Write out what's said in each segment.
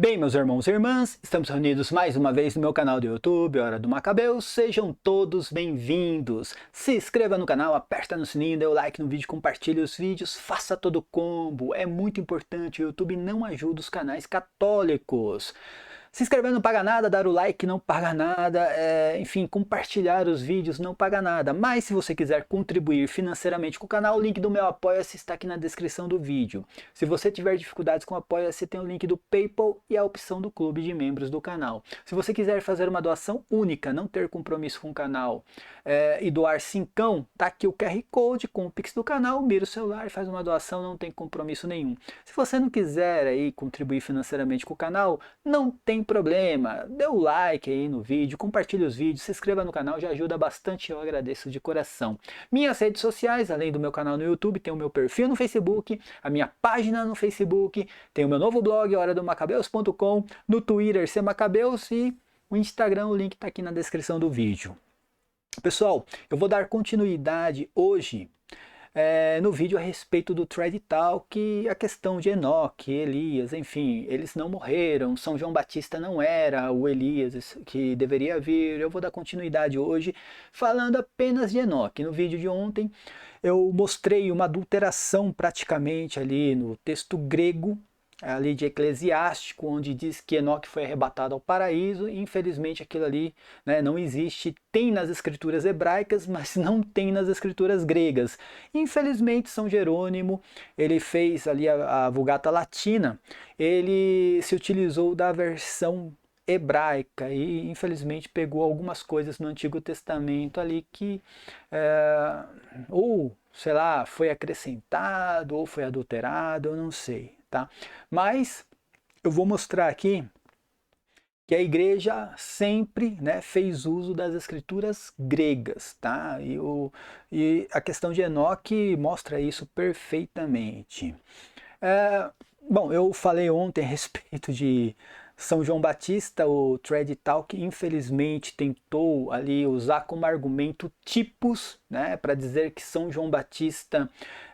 Bem, meus irmãos e irmãs, estamos reunidos mais uma vez no meu canal do YouTube, Hora do Macabeus. Sejam todos bem-vindos. Se inscreva no canal, aperta no sininho, dê o like no vídeo, compartilhe os vídeos, faça todo o combo. É muito importante, o YouTube não ajuda os canais católicos. Se inscrever não paga nada, dar o like não paga nada, enfim, compartilhar os vídeos não paga nada. Mas se você quiser contribuir financeiramente com o canal, o link do meu Apoia-se está aqui na descrição do vídeo. Se você tiver dificuldades com o Apoia-se, tem o link do PayPal e a opção do clube de membros do canal. Se você quiser fazer uma doação única, não ter compromisso com o canal e doar cincão, tá aqui o QR Code com o Pix do canal, mira o celular e faz uma doação, não tem compromisso nenhum. Se você não quiser aí contribuir financeiramente com o canal, não tem problema, dê o like aí no vídeo, compartilhe os vídeos, se inscreva no canal, já ajuda bastante, eu agradeço de coração. Minhas redes sociais, além do meu canal no YouTube, tem o meu perfil no Facebook, a minha página no Facebook, tem o meu novo blog, horadomacabeus.com, no Twitter, cmacabeus e o Instagram, o link está aqui na descrição do vídeo. Pessoal, eu vou dar continuidade hoje no vídeo a respeito do Thread Talk, a questão de Enoque, Elias, enfim, eles não morreram, São João Batista não era o Elias que deveria vir. Eu vou dar continuidade hoje falando apenas de Enoque. No vídeo de ontem eu mostrei uma adulteração praticamente ali no texto grego, ali de Eclesiástico, onde diz que Enoque foi arrebatado ao paraíso, e infelizmente aquilo ali, né, não existe. Tem nas escrituras hebraicas, mas não tem nas escrituras gregas. Infelizmente São Jerônimo, ele fez ali a Vulgata Latina, ele se utilizou da versão hebraica e infelizmente pegou algumas coisas no Antigo Testamento ali que ou, sei lá, foi acrescentado ou foi adulterado, eu não sei. Tá? Mas eu vou mostrar aqui que a igreja sempre, né, fez uso das escrituras gregas, tá? E a questão de Enoque mostra isso perfeitamente. Bom, eu falei ontem a respeito de São João Batista, o Thread Talk infelizmente tentou ali usar como argumento tipos, né, para dizer que São João Batista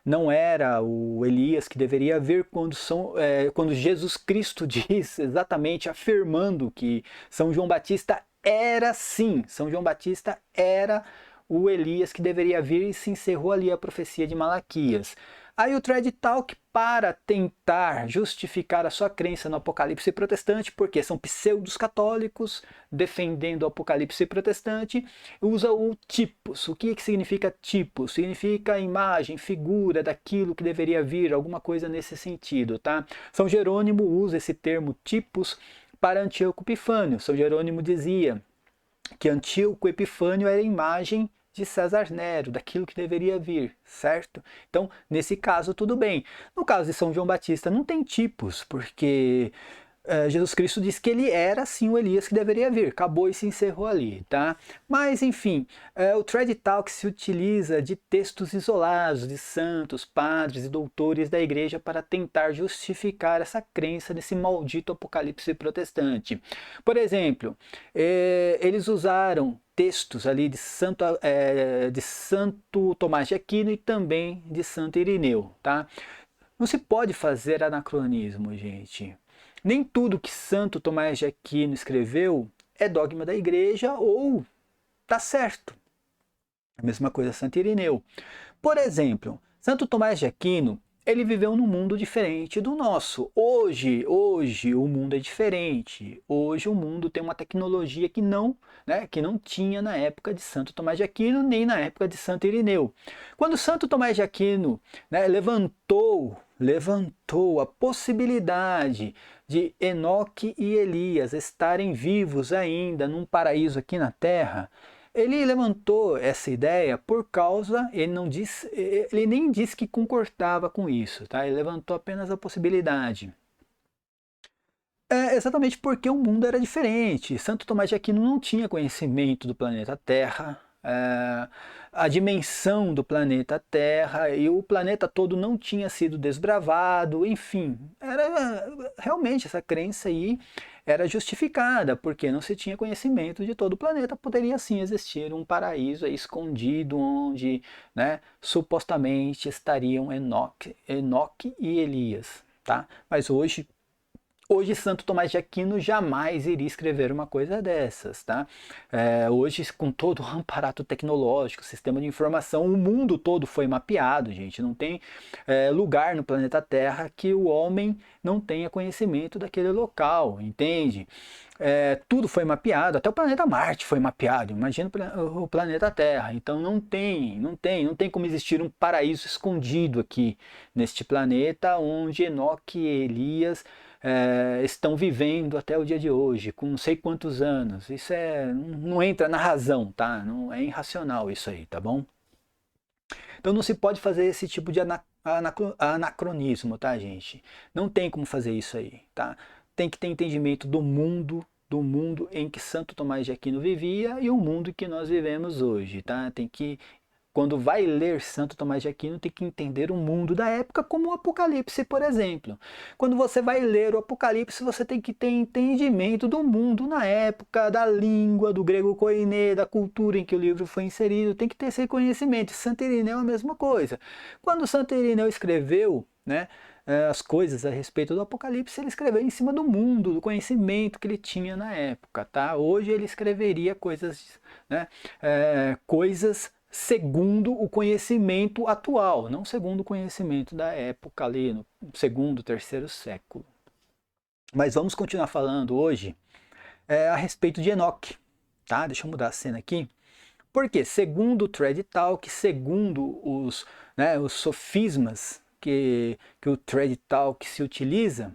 não era o Elias que deveria vir, quando Jesus Cristo diz exatamente, afirmando que São João Batista era sim, São João Batista era o Elias que deveria vir, e se encerrou ali a profecia de Malaquias. Aí o Thread Talk, para tentar justificar a sua crença no Apocalipse protestante, porque são pseudos católicos defendendo o Apocalipse protestante, usa o tipos. O que significa tipos? Significa imagem, figura daquilo que deveria vir, alguma coisa nesse sentido, tá? São Jerônimo usa esse termo tipos para Antíoco Epifânio. São Jerônimo dizia que Antíoco Epifânio era a imagem de César Nero, daquilo que deveria vir, certo? Então, nesse caso, tudo bem. No caso de São João Batista, não tem tipos, porque Jesus Cristo disse que ele era sim o Elias que deveria vir, acabou e se encerrou ali, tá? Mas, enfim, o Thread Talk se utiliza de textos isolados de santos, padres e doutores da igreja para tentar justificar essa crença nesse maldito apocalipse protestante. Por exemplo, eles usaram textos ali de Santo Tomás de Aquino e também de Santo Irineu, tá? Não se pode fazer anacronismo, gente. Nem tudo que Santo Tomás de Aquino escreveu é dogma da igreja ou tá certo. A mesma coisa Santo Irineu. Por exemplo, Santo Tomás de Aquino, ele viveu num mundo diferente do nosso. Hoje o mundo é diferente. Hoje o mundo tem uma tecnologia que não tinha na época de Santo Tomás de Aquino, nem na época de Santo Irineu. Quando Santo Tomás de Aquino, né, levantou a possibilidade de Enoque e Elias estarem vivos ainda num paraíso aqui na Terra, ele levantou essa ideia por causa, ele nem disse que concordava com isso, tá? Ele levantou apenas a possibilidade. Exatamente porque o mundo era diferente. Santo Tomás de Aquino não tinha conhecimento do planeta Terra, a dimensão do planeta Terra, e o planeta todo não tinha sido desbravado, enfim, realmente essa crença aí era justificada, porque não se tinha conhecimento de todo o planeta. Poderia sim existir um paraíso aí escondido, onde, né, supostamente estariam Enoque e Elias, tá? Mas hoje Hoje, Santo Tomás de Aquino jamais iria escrever uma coisa dessas, tá? Hoje, com todo o aparato tecnológico, sistema de informação, o mundo todo foi mapeado, gente. Não tem lugar no planeta Terra que o homem não tenha conhecimento daquele local, entende? Tudo foi mapeado, até o planeta Marte foi mapeado, imagina o planeta Terra. Então não tem como existir um paraíso escondido aqui neste planeta onde Enoque e Elias estão vivendo até o dia de hoje, com não sei quantos anos. Isso não entra na razão, tá? Não é irracional isso aí, tá bom? Então não se pode fazer esse tipo de anacronismo, tá, gente? Não tem como fazer isso aí, tá? Tem que ter entendimento do mundo em que Santo Tomás de Aquino vivia e o mundo em que nós vivemos hoje, tá? Quando vai ler Santo Tomás de Aquino, tem que entender o mundo da época, como o Apocalipse, por exemplo. Quando você vai ler o Apocalipse, você tem que ter entendimento do mundo na época, da língua, do grego koiné, da cultura em que o livro foi inserido, tem que ter esse conhecimento. Santo Irineu é a mesma coisa. Quando Santo Irineu escreveu, né, as coisas a respeito do Apocalipse, ele escreveu em cima do mundo, do conhecimento que ele tinha na época, tá? Hoje ele escreveria coisas, né, coisas segundo o conhecimento atual, não segundo o conhecimento da época ali, no segundo, terceiro século. Mas vamos continuar falando hoje a respeito de Enoque, tá? Deixa eu mudar a cena aqui. Porque, segundo o Thread Talk, segundo os sofismas que o Thread Talk se utiliza,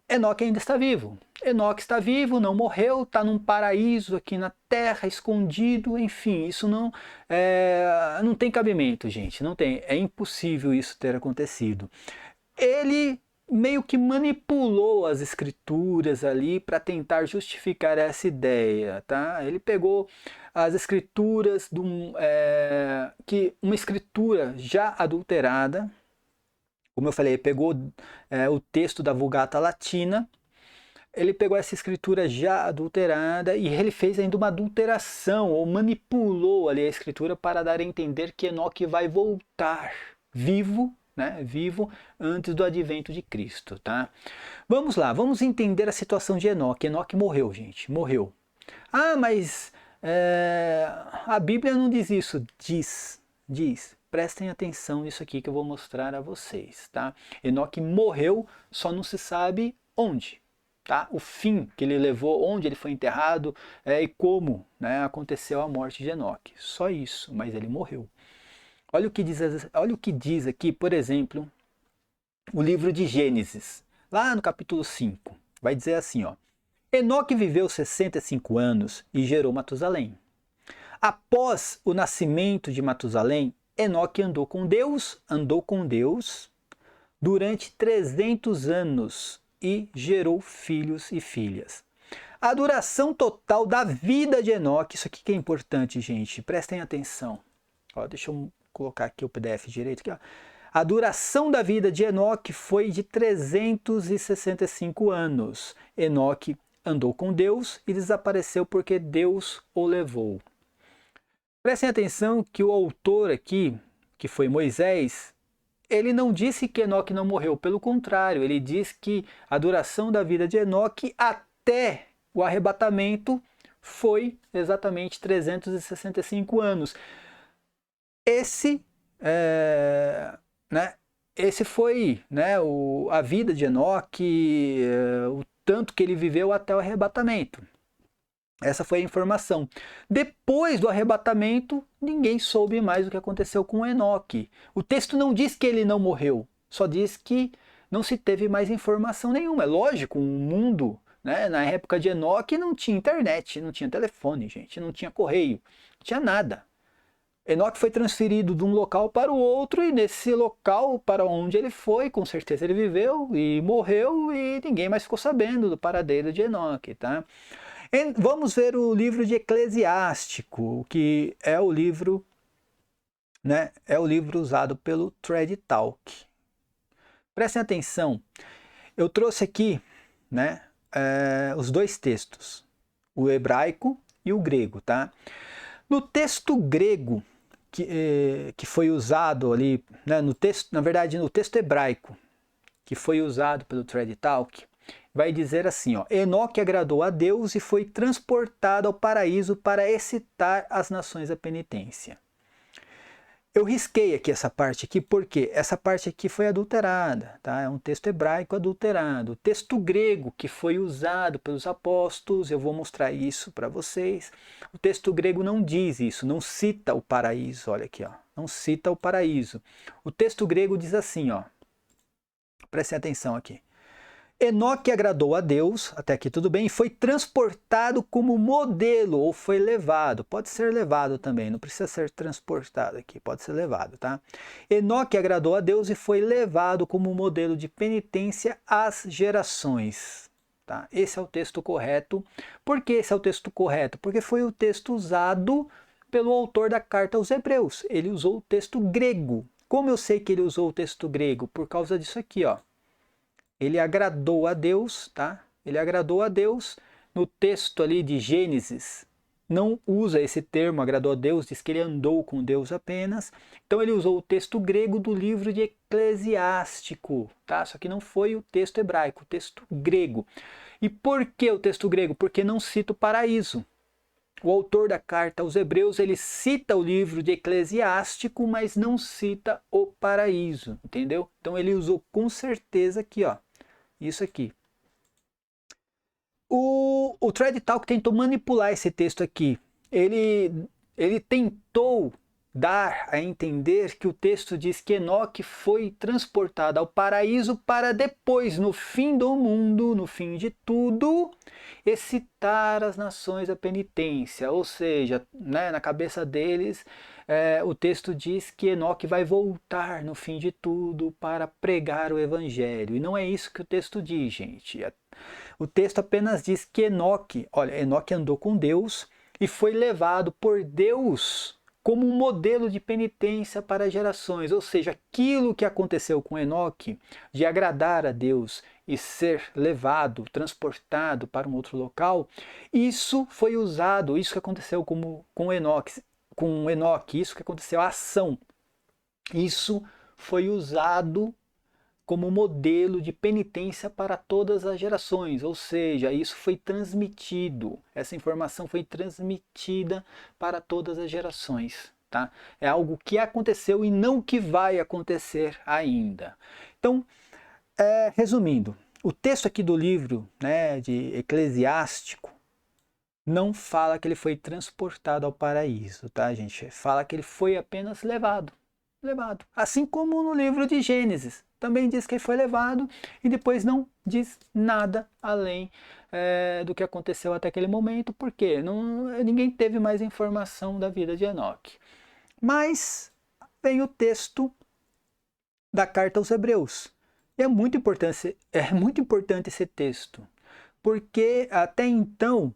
Enoque ainda está vivo. Enoque está vivo, não morreu, está num paraíso aqui na Terra, escondido, enfim, isso não tem cabimento, gente, não tem, é impossível isso ter acontecido. Ele meio que manipulou as escrituras ali para tentar justificar essa ideia, tá? Ele pegou as escrituras que uma escritura já adulterada, como eu falei, pegou o texto da Vulgata Latina, ele pegou essa escritura já adulterada e ele fez ainda uma adulteração, ou manipulou ali a escritura para dar a entender que Enoque vai voltar vivo, né, vivo antes do advento de Cristo, tá? Vamos lá, vamos entender a situação de Enoque. Enoque morreu, gente, morreu. Ah, mas a Bíblia não diz isso. Diz. Prestem atenção nisso aqui que eu vou mostrar a vocês, tá? Enoque morreu, só não se sabe onde, tá? O fim que ele levou, onde ele foi enterrado e como, né, aconteceu a morte de Enoque. Só isso, mas ele morreu. Olha o que diz aqui, por exemplo, o livro de Gênesis, lá no capítulo 5. Vai dizer assim, ó: Enoque viveu 65 anos e gerou Matusalém. Após o nascimento de Matusalém, Enoque andou com Deus durante 300 anos e gerou filhos e filhas. A duração total da vida de Enoque, isso aqui que é importante, gente, prestem atenção. Ó, deixa eu colocar aqui o PDF direito. Aqui, ó. A duração da vida de Enoque foi de 365 anos. Enoque andou com Deus e desapareceu porque Deus o levou. Prestem atenção que o autor aqui, que foi Moisés, ele não disse que Enoque não morreu, pelo contrário, ele diz que a duração da vida de Enoque até o arrebatamento foi exatamente 365 anos. Esse foi, né, a vida de Enoque, o tanto que ele viveu até o arrebatamento. Essa foi a informação. Depois do arrebatamento, ninguém soube mais o que aconteceu com Enoque. O texto não diz que ele não morreu, só diz que não se teve mais informação nenhuma. É lógico, o mundo, né, na época de Enoque não tinha internet, não tinha telefone, gente, não tinha correio, não tinha nada. Enoque foi transferido de um local para o outro e nesse local para onde ele foi, com certeza ele viveu e morreu e ninguém mais ficou sabendo do paradeiro de Enoque, tá? Vamos ver o livro de Eclesiástico, que é o livro, né, usado pelo Thread Talk. Prestem atenção, eu trouxe aqui, né, os dois textos, o hebraico e o grego, tá? No texto grego que foi usado ali, né, no texto, na verdade no texto hebraico que foi usado pelo Thread Talk, vai dizer assim, ó, Enoque agradou a Deus e foi transportado ao paraíso para excitar as nações à penitência. Eu risquei aqui essa parte aqui porque essa parte aqui foi adulterada, tá? É um texto hebraico adulterado. O texto grego que foi usado pelos apóstolos, eu vou mostrar isso para vocês. O texto grego não diz isso, não cita o paraíso, olha aqui, ó, não cita o paraíso. O texto grego diz assim, ó, prestem atenção aqui. Enoque agradou a Deus, até aqui tudo bem, e foi transportado como modelo, ou foi levado. Pode ser levado também, não precisa ser transportado aqui, pode ser levado, tá? Enoque agradou a Deus e foi levado como modelo de penitência às gerações. Tá? Esse é o texto correto. Por que esse é o texto correto? Porque foi o texto usado pelo autor da carta aos Hebreus. Ele usou o texto grego. Como eu sei que ele usou o texto grego? Por causa disso aqui, ó. Ele agradou a Deus, tá? Ele agradou a Deus. No texto ali de Gênesis, não usa esse termo, agradou a Deus, diz que ele andou com Deus apenas. Então ele usou o texto grego do livro de Eclesiástico, tá? Só que não foi o texto hebraico, o texto grego. E por que o texto grego? Porque não cita o paraíso. O autor da carta aos Hebreus, ele cita o livro de Eclesiástico, mas não cita o paraíso, entendeu? Então ele usou com certeza aqui, ó, isso aqui. O Thread Talk tentou manipular esse texto aqui. Ele tentou dar a entender que o texto diz que Enoque foi transportado ao paraíso para depois, no fim do mundo, no fim de tudo, excitar as nações à penitência. Ou seja, né, na cabeça deles, o texto diz que Enoque vai voltar no fim de tudo para pregar o evangelho. E não é isso que o texto diz, gente. O texto apenas diz que Enoque andou com Deus e foi levado por Deus como um modelo de penitência para gerações. Ou seja, aquilo que aconteceu com Enoque, de agradar a Deus e ser levado, transportado para um outro local, isso foi usado, isso que aconteceu com Enoque, isso que aconteceu, a ação, isso foi usado como modelo de penitência para todas as gerações, ou seja, isso foi transmitido, essa informação foi transmitida para todas as gerações, tá? É algo que aconteceu e não que vai acontecer ainda. Então, resumindo, o texto aqui do livro, né, de Eclesiástico, não fala que ele foi transportado ao paraíso, tá, gente? Fala que ele foi apenas levado. Assim como no livro de Gênesis, também diz que ele foi levado e depois não diz nada além do que aconteceu até aquele momento, porque ninguém teve mais informação da vida de Enoque. Mas vem o texto da carta aos Hebreus. E é muito importante esse texto, porque até então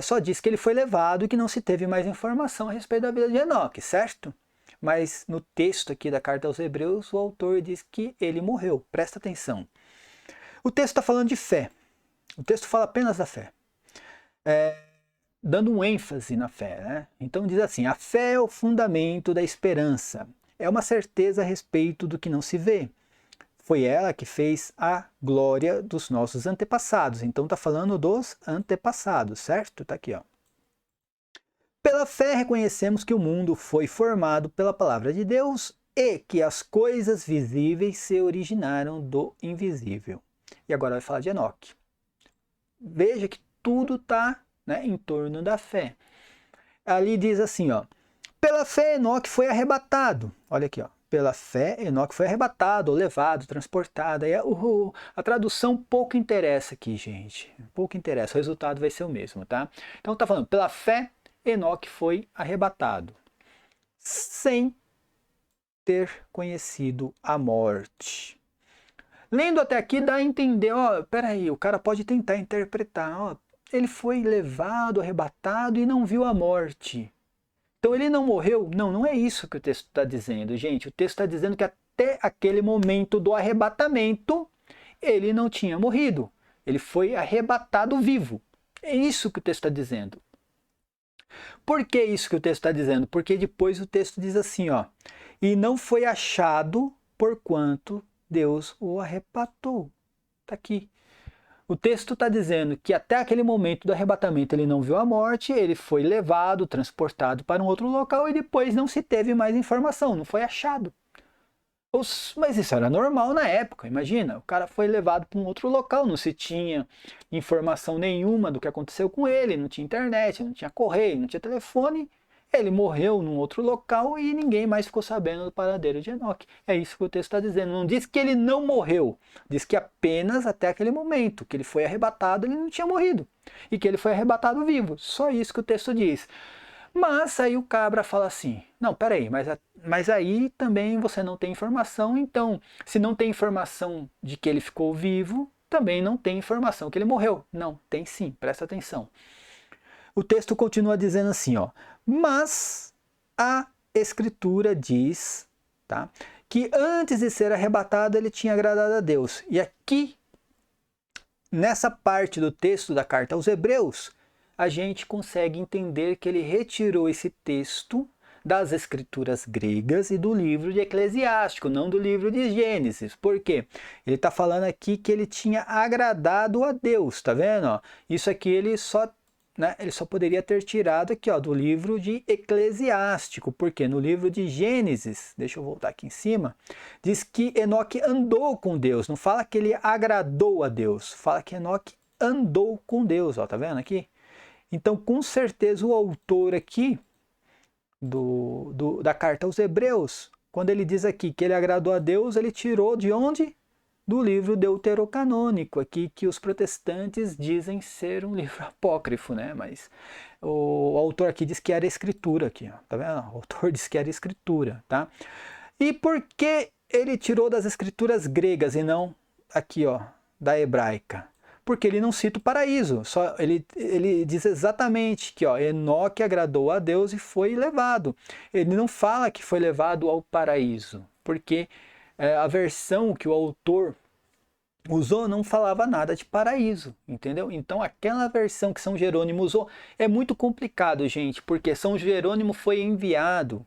só diz que ele foi levado e que não se teve mais informação a respeito da vida de Enoque, certo? Mas no texto aqui da carta aos Hebreus, o autor diz que ele morreu. Presta atenção. O texto está falando de fé. O texto fala apenas da fé. Dando um ênfase na fé, né? Então diz assim, a fé é o fundamento da esperança. É uma certeza a respeito do que não se vê. Foi ela que fez a glória dos nossos antepassados. Então está falando dos antepassados, certo? Está aqui, ó. Pela fé reconhecemos que o mundo foi formado pela palavra de Deus e que as coisas visíveis se originaram do invisível. E agora vai falar de Enoque. Veja que tudo está, né, em torno da fé. Ali diz assim, ó, pela fé Enoque foi arrebatado. Olha aqui, ó. Pela fé Enoque foi arrebatado, ou levado, transportado. Aí a tradução pouco interessa aqui, gente. Pouco interessa, o resultado vai ser o mesmo, tá? Então está falando, pela fé Enoque foi arrebatado, sem ter conhecido a morte. Lendo até aqui dá a entender, ó, peraí, o cara pode tentar interpretar, ó, ele foi levado, arrebatado e não viu a morte. Então ele não morreu? Não, não é isso que o texto está dizendo, gente. O texto está dizendo que até aquele momento do arrebatamento, ele não tinha morrido. Ele foi arrebatado vivo. É isso que o texto está dizendo. Por que isso que o texto está dizendo? Porque depois o texto diz assim, ó, e não foi achado porquanto Deus o arrebatou. Está aqui. O texto está dizendo que até aquele momento do arrebatamento ele não viu a morte, ele foi levado, transportado para um outro local e depois não se teve mais informação, não foi achado. Mas isso era normal na época, imagina, o cara foi levado para um outro local, não se tinha informação nenhuma do que aconteceu com ele, não tinha internet, não tinha correio, não tinha telefone, ele morreu num outro local e ninguém mais ficou sabendo do paradeiro de Enoque. É isso que o texto está dizendo, não diz que ele não morreu, diz que apenas até aquele momento que ele foi arrebatado ele não tinha morrido, e que ele foi arrebatado vivo, só isso que o texto diz. Mas aí o cabra fala assim, não, peraí, mas aí também você não tem informação, então se não tem informação de que ele ficou vivo, também não tem informação que ele morreu. Não, tem sim, presta atenção. O texto continua dizendo assim, ó, mas a Escritura diz, tá, que antes de ser arrebatado ele tinha agradado a Deus. E aqui, nessa parte do texto da carta aos Hebreus, a gente consegue entender que ele retirou esse texto das escrituras gregas e do livro de Eclesiástico, não do livro de Gênesis. Por quê? Ele está falando aqui que ele tinha agradado a Deus, tá vendo? Ó, isso aqui ele só poderia ter tirado aqui, ó, do livro de Eclesiástico, porque no livro de Gênesis, deixa eu voltar aqui em cima, diz que Enoque andou com Deus, não fala que ele agradou a Deus, fala que Enoque andou com Deus, ó, tá vendo aqui? Então, com certeza, o autor aqui da carta aos Hebreus, quando ele diz aqui que ele agradou a Deus, ele tirou de onde? Do livro deuterocanônico, aqui que os protestantes dizem ser um livro apócrifo, né? Mas o autor aqui diz que era escritura, aqui, ó, tá vendo? O autor diz que era escritura, tá? E por que ele tirou das escrituras gregas e não aqui, ó, da hebraica? Porque ele não cita o paraíso, só ele diz exatamente que ó, Enoque agradou a Deus e foi levado. Ele não fala que foi levado ao paraíso, porque a versão que o autor usou não falava nada de paraíso, entendeu? Então aquela versão que São Jerônimo usou é muito complicado, gente, porque São Jerônimo foi enviado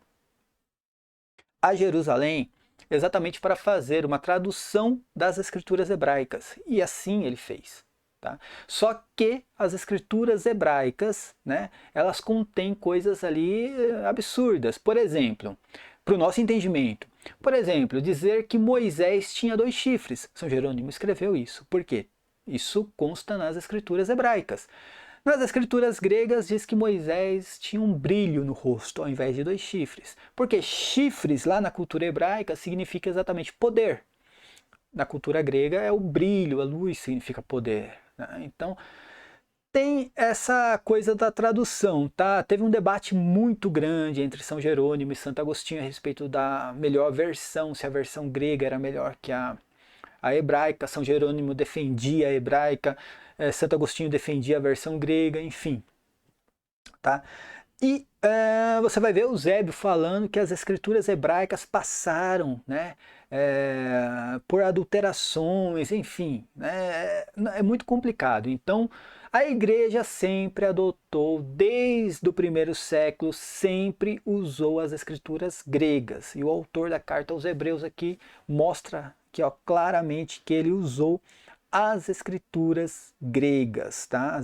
a Jerusalém exatamente para fazer uma tradução das escrituras hebraicas, e assim ele fez. Tá? Só que as escrituras hebraicas, né, elas contêm coisas ali absurdas. Por exemplo, para o nosso entendimento, por exemplo, dizer que Moisés tinha 2 chifres. São Jerônimo escreveu isso. Por quê? Isso consta nas escrituras hebraicas. Nas escrituras gregas diz que Moisés tinha um brilho no rosto ao invés de 2 chifres. Porque chifres lá na cultura hebraica significa exatamente poder. Na cultura grega é o brilho, a luz significa poder. Então, tem essa coisa da tradução, tá? Teve um debate muito grande entre São Jerônimo e Santo Agostinho a respeito da melhor versão, se a versão grega era melhor que a hebraica. São Jerônimo defendia a hebraica, Santo Agostinho defendia a versão grega, enfim. Tá? E você vai ver Eusébio falando que as escrituras hebraicas passaram, né, por adulterações, enfim, né, é muito complicado. Então, a igreja sempre adotou, desde o primeiro século, sempre usou as escrituras gregas. E o autor da carta aos Hebreus aqui mostra que, ó, claramente que ele usou as escrituras gregas, tá?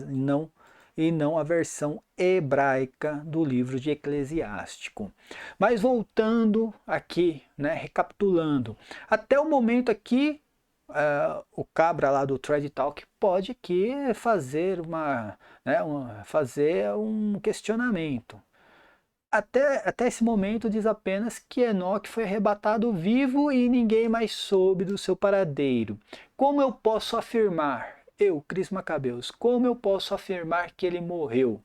E não a versão hebraica do livro de Eclesiástico. Mas voltando aqui, né, recapitulando, até o momento aqui, o cabra lá do Thread Talk pode aqui fazer fazer um questionamento. Até esse momento diz apenas que Enoque foi arrebatado vivo e ninguém mais soube do seu paradeiro. Como eu posso afirmar? Eu, Cris Macabeus, como eu posso afirmar que ele morreu?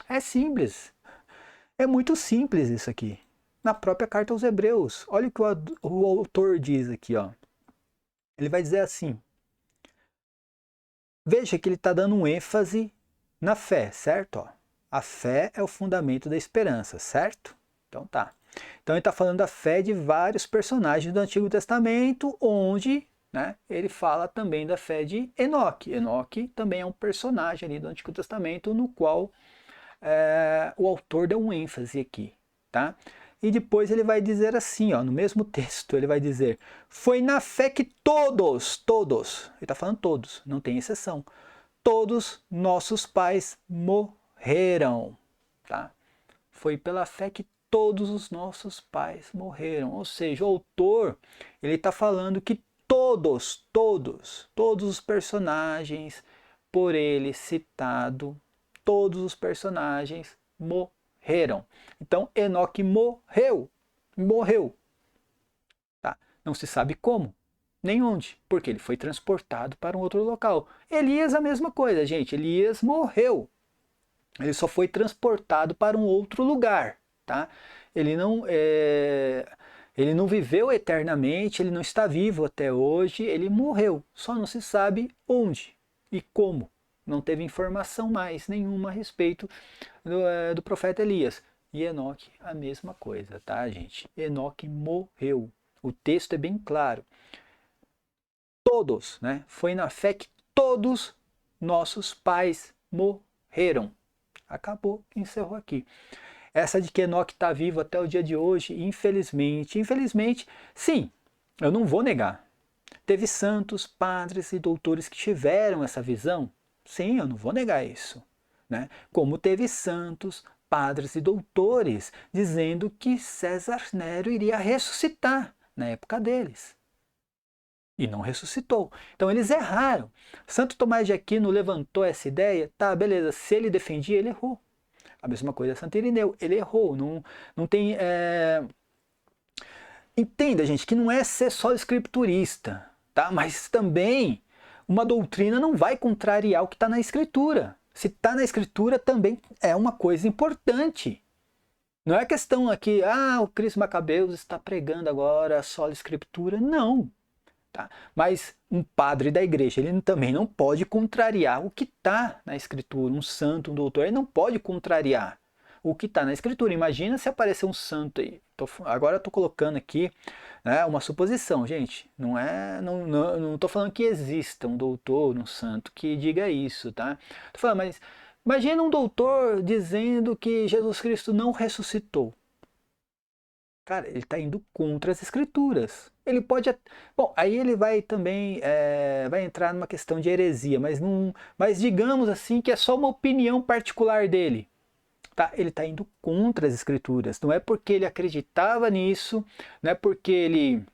É simples. É muito simples isso aqui. Na própria carta aos Hebreus. Olha o que o autor diz aqui, ó. Ele vai dizer assim. Veja que ele está dando um ênfase na fé, certo? Ó. A fé é o fundamento da esperança, certo? Então tá. Então ele está falando da fé de vários personagens do Antigo Testamento, onde, né, ele fala também da fé de Enoque. Enoque também é um personagem ali do Antigo Testamento, no qual o autor deu um ênfase aqui. Tá? E depois ele vai dizer assim, ó, no mesmo texto, ele vai dizer, foi na fé que todos, ele está falando todos, não tem exceção, todos nossos pais morreram, tá? Foi pela fé que todos os nossos pais morreram. Ou seja, o autor, ele está falando que todos os personagens por ele citado, todos os personagens morreram. Então, Enoque morreu. Tá? Não se sabe como, nem onde, porque ele foi transportado para um outro local. Elias a mesma coisa, gente. Elias morreu. Ele só foi transportado para um outro lugar, tá? Ele não viveu eternamente, ele não está vivo até hoje, ele morreu. Só não se sabe onde e como. Não teve informação mais nenhuma a respeito do profeta Elias. E Enoque, a mesma coisa, tá, gente? Enoque morreu. O texto é bem claro. Todos, né? Foi na fé que todos nossos pais morreram. Acabou, encerrou aqui. Essa de que Enoque está vivo até o dia de hoje, infelizmente, sim, eu não vou negar. Teve santos, padres e doutores que tiveram essa visão? Sim, eu não vou negar isso. Né? Como teve santos, padres e doutores dizendo que César Nero iria ressuscitar na época deles. E não ressuscitou. Então eles erraram. Santo Tomás de Aquino levantou essa ideia, tá, beleza, se ele defendia, ele errou. A mesma coisa Santo Irineu, ele errou. Não tem... Entenda, gente, que não é ser só escriturista, tá? Mas também uma doutrina não vai contrariar o que está na Escritura. Se está na Escritura, também é uma coisa importante. Não é questão aqui, o Cristo Macabeus está pregando agora só a Escritura. Não. Tá? Mas um padre da igreja, ele também não pode contrariar o que está na Escritura. Um santo, um doutor, ele não pode contrariar o que está na Escritura. Imagina se aparecer um santo aí. Agora eu estou colocando aqui, né, uma suposição, gente. Não estou falando que exista um doutor, um santo que diga isso, tá? Tô falando, mas imagina um doutor dizendo que Jesus Cristo não ressuscitou. Cara, ele está indo contra as escrituras. Ele pode... Bom, aí ele vai também vai entrar numa questão de heresia, mas digamos assim que é só uma opinião particular dele. Tá? Ele está indo contra as escrituras. Não é porque ele acreditava nisso, não é porque ele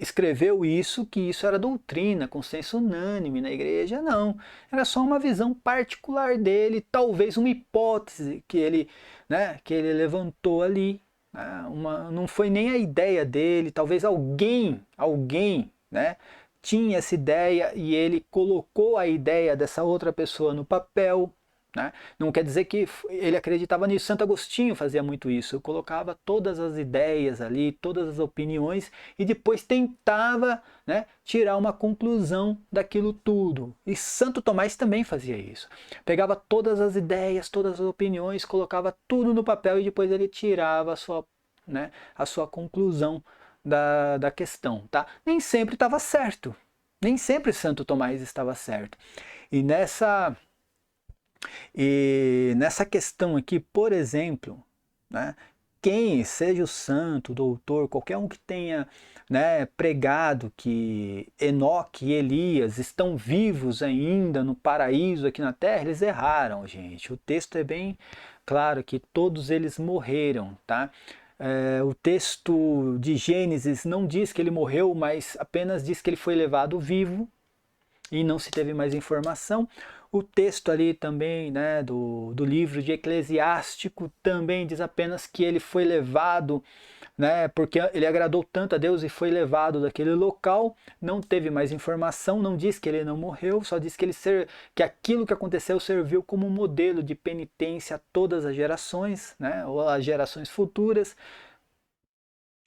escreveu isso, que isso era doutrina, consenso unânime na igreja, não. Era só uma visão particular dele, talvez uma hipótese que ele levantou ali. Não foi nem a ideia dele, talvez alguém tinha essa ideia e ele colocou a ideia dessa outra pessoa no papel. Né? Não quer dizer que ele acreditava nisso. Santo Agostinho fazia muito isso. Eu colocava todas as ideias ali, todas as opiniões e depois tentava, né, tirar uma conclusão daquilo tudo. E Santo Tomás também fazia isso. Pegava todas as ideias, todas as opiniões, colocava tudo no papel e depois ele tirava a sua conclusão da questão. Tá? Nem sempre estava certo. Nem sempre Santo Tomás estava certo. E nessa questão aqui, por exemplo, né, quem seja o santo, o doutor, qualquer um que tenha, né, pregado que Enoque e Elias estão vivos ainda no paraíso aqui na terra, eles erraram, gente. O texto é bem claro que todos eles morreram, tá? O texto de Gênesis não diz que ele morreu, mas apenas diz que ele foi levado vivo e não se teve mais informação. O texto ali também, né, do livro de Eclesiástico também diz apenas que ele foi levado, né, porque ele agradou tanto a Deus e foi levado daquele local. Não teve mais informação, não diz que ele não morreu, só diz que aquilo que aconteceu serviu como um modelo de penitência a todas as gerações, né, ou as gerações futuras.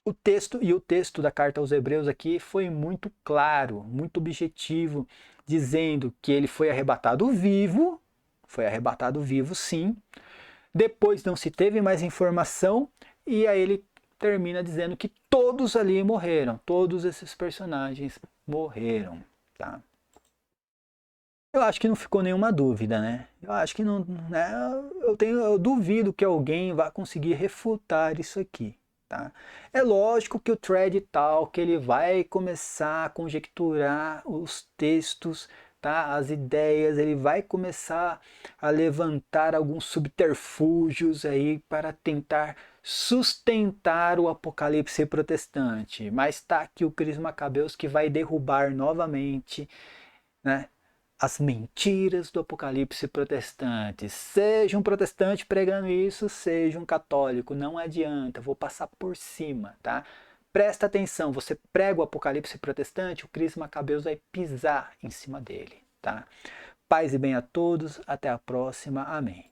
O texto da carta aos Hebreus aqui foi muito claro, muito objetivo, dizendo que ele foi arrebatado vivo sim, depois não se teve mais informação, e aí ele termina dizendo que todos ali morreram, todos esses personagens morreram, tá? Eu acho que não ficou nenhuma dúvida, né? Eu acho que não, né? Eu duvido que alguém vá conseguir refutar isso aqui, tá? É lógico que o Thread Talk ele vai começar a conjecturar os textos, tá? As ideias, ele vai começar a levantar alguns subterfúgios aí para tentar sustentar o apocalipse protestante. Mas está aqui o Cris Macabeus que vai derrubar novamente, né, as mentiras do apocalipse protestante. Seja um protestante pregando isso, seja um católico, não adianta, vou passar por cima, tá? Presta atenção, você prega o apocalipse protestante, o Cris Macabeus vai pisar em cima dele, tá? Paz e bem a todos, até a próxima, amém.